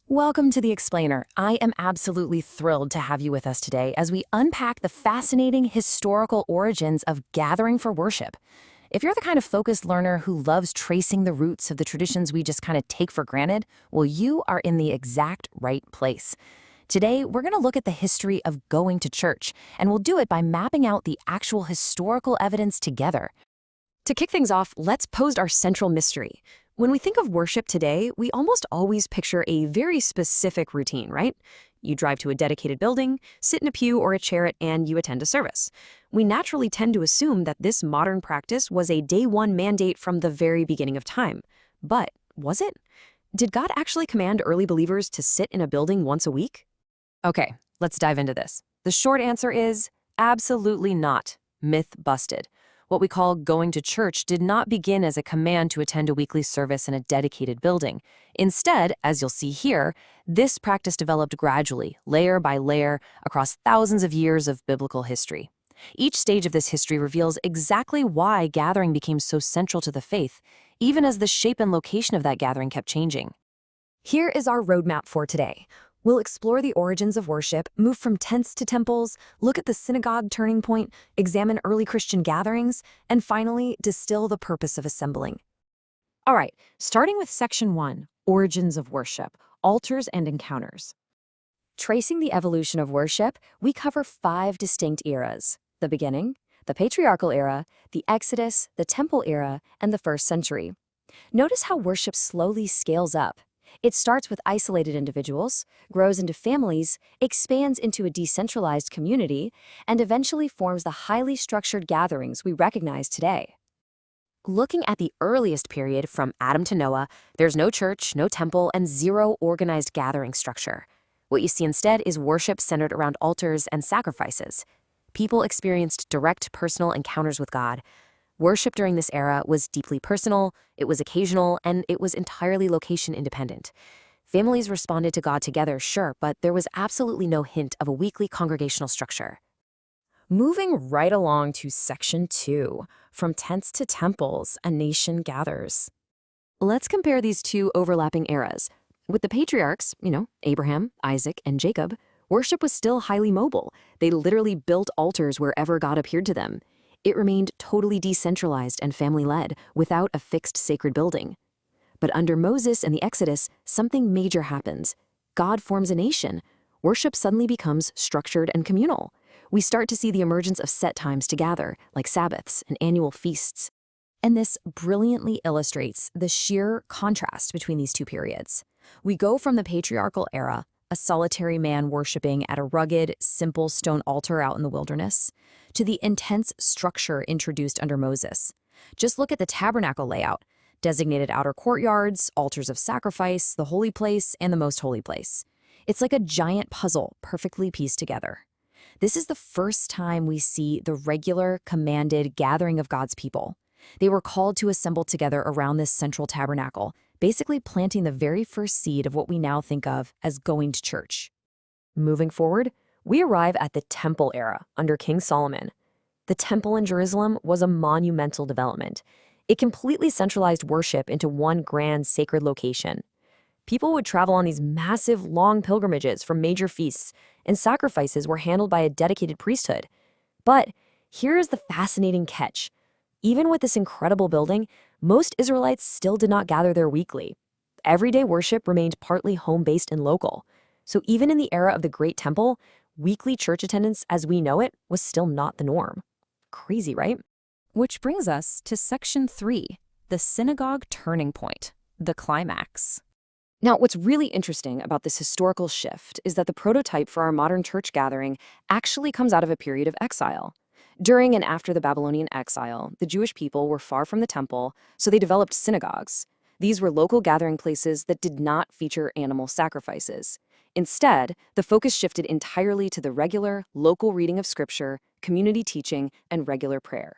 Welcome to The Explainer. I am absolutely thrilled to have you with us today as we unpack the fascinating historical origins of gathering for worship. If you're the kind of focused learner who loves tracing the roots of the traditions we just kind of take for granted, well, you are in the exact right place. Today, we're going to look at the history of going to church, and we'll do it by mapping out the actual historical evidence together. To kick things off, let's pose our central mystery. When we think of worship today, we almost always picture a very specific routine, right? You drive to a dedicated building, sit in a pew or a chariot, and you attend a service. We naturally tend to assume that this modern practice was a day-one mandate from the very beginning of time. But was it? Did God actually command early believers to sit in a building once a week? Okay, let's dive into this. The short answer is absolutely not. Myth busted. What we call going to church did not begin as a command to attend a weekly service in a dedicated building. Instead, as you'll see here, this practice developed gradually, layer by layer, across thousands of years of biblical history. Each stage of this history reveals exactly why gathering became so central to the faith, even as the shape and location of that gathering kept changing. Here is our roadmap for today. We'll explore the origins of worship, move from tents to temples, look at the synagogue turning point, examine early Christian gatherings, and finally, distill the purpose of assembling. All right, starting with Section 1, Origins of Worship, Altars and Encounters. Tracing the evolution of worship, we cover 5 distinct eras: the beginning, the patriarchal era, the Exodus, the temple era, and the 1st century. Notice how worship slowly scales up. It starts with isolated individuals, grows into families, expands into a decentralized community, and eventually forms the highly structured gatherings we recognize today. Looking at the earliest period from Adam to Noah, there's no church, no temple, and zero organized gathering structure. What you see instead is worship centered around altars and sacrifices. People experienced direct personal encounters with God. Worship during this era was deeply personal, it was occasional, and it was entirely location independent. Families responded to God together, sure, but there was absolutely no hint of a weekly congregational structure. Moving right along to Section 2, From Tents to Temples, a Nation Gathers. Let's compare these two overlapping eras. With the patriarchs, Abraham, Isaac, and Jacob, worship was still highly mobile. They literally built altars wherever God appeared to them. It remained totally decentralized and family-led, without a fixed sacred building. But under Moses and the Exodus, something major happens. God forms a nation. Worship suddenly becomes structured and communal. We start to see the emergence of set times to gather, like Sabbaths and annual feasts. And this brilliantly illustrates the sheer contrast between these two periods. We go from the patriarchal era, a solitary man worshiping at a rugged, simple stone altar out in the wilderness, to the intense structure introduced under Moses. Just look at the tabernacle layout: designated outer courtyards, altars of sacrifice, the holy place, and the most holy place. It's like a giant puzzle perfectly pieced together. This is the first time we see the regular, commanded gathering of God's people. They were called to assemble together around this central tabernacle, basically planting the very first seed of what we now think of as going to church. Moving forward, we arrive at the temple era under King Solomon. The temple in Jerusalem was a monumental development. It completely centralized worship into one grand sacred location. People would travel on these massive, long pilgrimages for major feasts, and sacrifices were handled by a dedicated priesthood. But here's the fascinating catch. Even with this incredible building, most Israelites still did not gather there weekly. Everyday worship remained partly home-based and local. So even in the era of the Great Temple, weekly church attendance as we know it was still not the norm. Crazy, right? Which brings us to Section 3, the synagogue turning point, the climax. Now, what's really interesting about this historical shift is that the prototype for our modern church gathering actually comes out of a period of exile. During and after the Babylonian exile, the Jewish people were far from the temple, so they developed synagogues. These were local gathering places that did not feature animal sacrifices. Instead, the focus shifted entirely to the regular, local reading of scripture, community teaching, and regular prayer.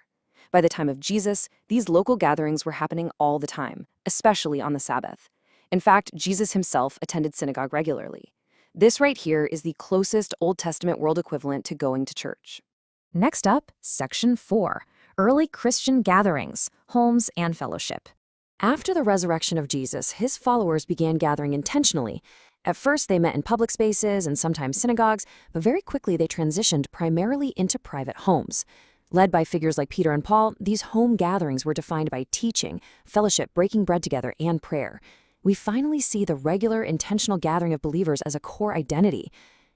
By the time of Jesus, these local gatherings were happening all the time, especially on the Sabbath. In fact, Jesus himself attended synagogue regularly. This right here is the closest Old Testament world equivalent to going to church. Next up, Section 4, Early Christian Gatherings, Homes and Fellowship. After the resurrection of Jesus, his followers began gathering intentionally, At first, they met in public spaces and sometimes synagogues, but very quickly they transitioned primarily into private homes. Led by figures like Peter and Paul, these home gatherings were defined by teaching, fellowship, breaking bread together, and prayer. We finally see the regular, intentional gathering of believers as a core identity.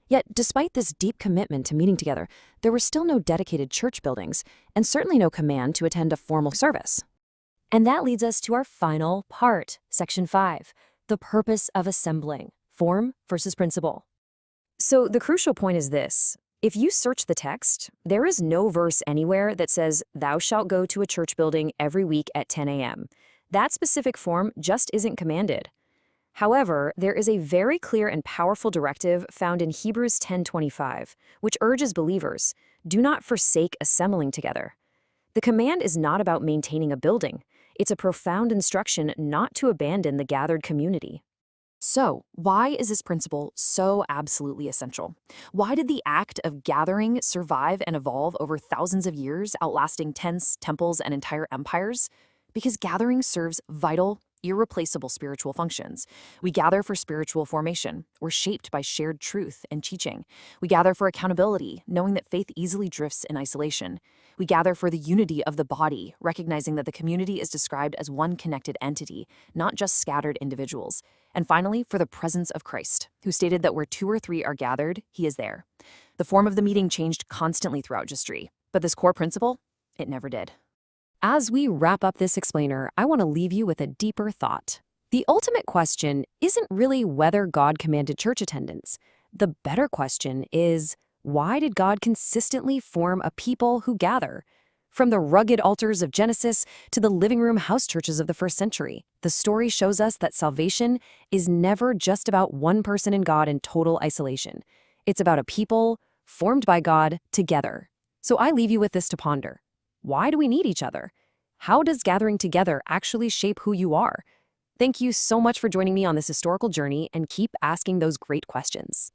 Yet, despite this deep commitment to meeting together, there were still no dedicated church buildings, and certainly no command to attend a formal service. And that leads us to our final part, Section 5, the purpose of assembling, form versus principle. So the crucial point is this. If you search the text, there is no verse anywhere that says, "Thou shalt go to a church building every week at 10 a.m." That specific form just isn't commanded. However, there is a very clear and powerful directive found in Hebrews 10:25, which urges believers, do not forsake assembling together. The command is not about maintaining a building. It's a profound instruction not to abandon the gathered community. So, why is this principle so absolutely essential? Why did the act of gathering survive and evolve over thousands of years, outlasting tents, temples, and entire empires? Because gathering serves vital, irreplaceable spiritual functions. We gather for spiritual formation. We're shaped by shared truth and teaching. We gather for accountability, knowing that faith easily drifts in isolation. We gather for the unity of the body, recognizing that the community is described as one connected entity, not just scattered individuals. And finally, for the presence of Christ, who stated that where 2 or 3 are gathered, he is there. The form of the meeting changed constantly throughout history, but this core principle, it never did. As we wrap up this explainer, I want to leave you with a deeper thought. The ultimate question isn't really whether God commanded church attendance. The better question is, why did God consistently form a people who gather? From the rugged altars of Genesis to the living room house churches of the first century, the story shows us that salvation is never just about one person and God in total isolation. It's about a people formed by God together. So I leave you with this to ponder. Why do we need each other? How does gathering together actually shape who you are? Thank you so much for joining me on this historical journey, and keep asking those great questions.